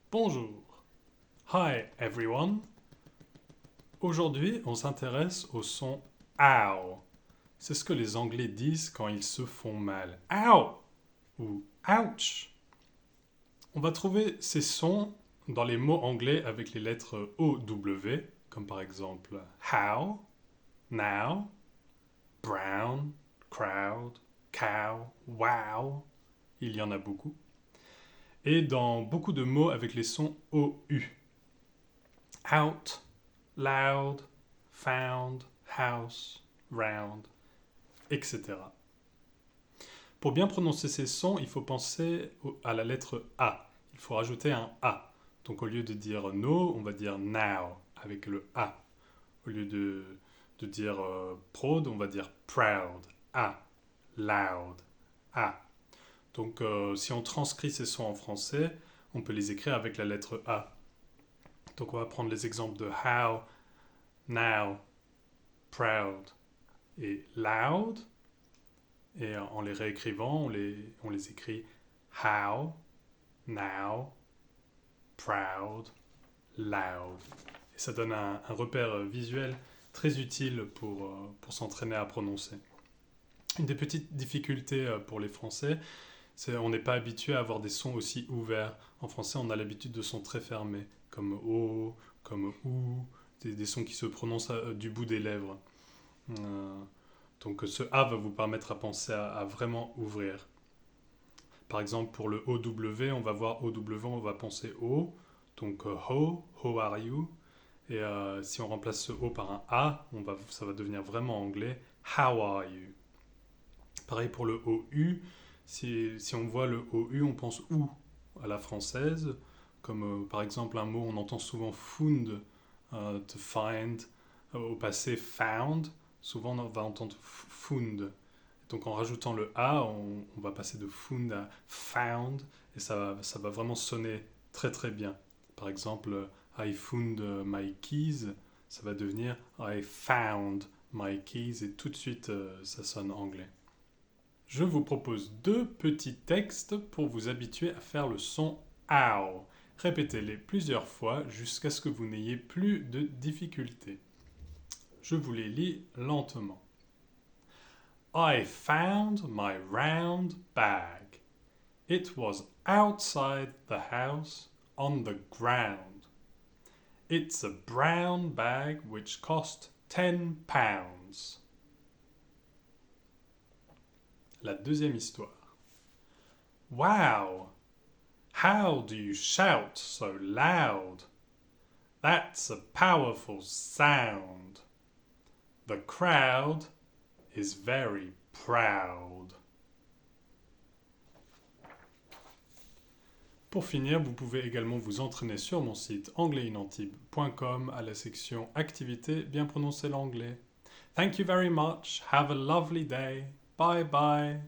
Bonjour. Hi everyone. Aujourd'hui, on s'intéresse au son ow. C'est ce que les Anglais disent quand ils se font mal. Ow ou ouch. On va trouver ces sons dans les mots anglais avec les lettres OW, comme par exemple how, now, brown, crowd, cow, wow. Il y en a beaucoup. Et dans beaucoup de mots avec les sons OU. Out, loud, found, house, round, etc. Pour bien prononcer ces sons, il faut penser à la lettre A. Il faut rajouter un A. Donc au lieu de dire no, on va dire now avec le A. Au lieu de dire proud, on va dire proud. A. Loud. A. Donc si on transcrit ces sons en français, on peut les écrire avec la lettre A. Donc on va prendre les exemples de how, now, proud et loud. Et en les réécrivant, on les écrit how, now, proud, loud. Et ça donne un repère visuel très utile pour s'entraîner à prononcer. Une des petites difficultés pour les Français, c'est qu'on n'est pas habitué à avoir des sons aussi ouverts. En français, on a l'habitude de sons très fermés, comme O, comme OU, des sons qui se prononcent du bout des lèvres. Donc ce A va vous permettre à penser à vraiment ouvrir. Par exemple, pour le OW, on va voir OW, on va penser O. Donc how are you? Et si on remplace ce O par un A, ça va devenir vraiment anglais, how are you? Pareil pour le OU, si on voit le OU, on pense où à la française, comme par exemple un mot, on entend souvent found, to find, au passé found, souvent on va entendre found. Donc en rajoutant le A, on va passer de found à found, et ça va vraiment sonner très très bien. Par exemple, I found my keys, ça va devenir I found my keys, et tout de suite ça sonne anglais. Je vous propose deux petits textes pour vous habituer à faire le son ow. Répétez-les plusieurs fois jusqu'à ce que vous n'ayez plus de difficultés. Je vous les lis lentement. I found my round bag. It was outside the house on the ground. It's a brown bag which cost £10. La deuxième histoire. Wow! How do you shout so loud? That's a powerful sound. The crowd is very proud. Pour finir, vous pouvez également vous entraîner sur mon site anglaisinantibes.com à la section activités bien prononcer l'anglais. Thank you very much. Have a lovely day. Bye bye.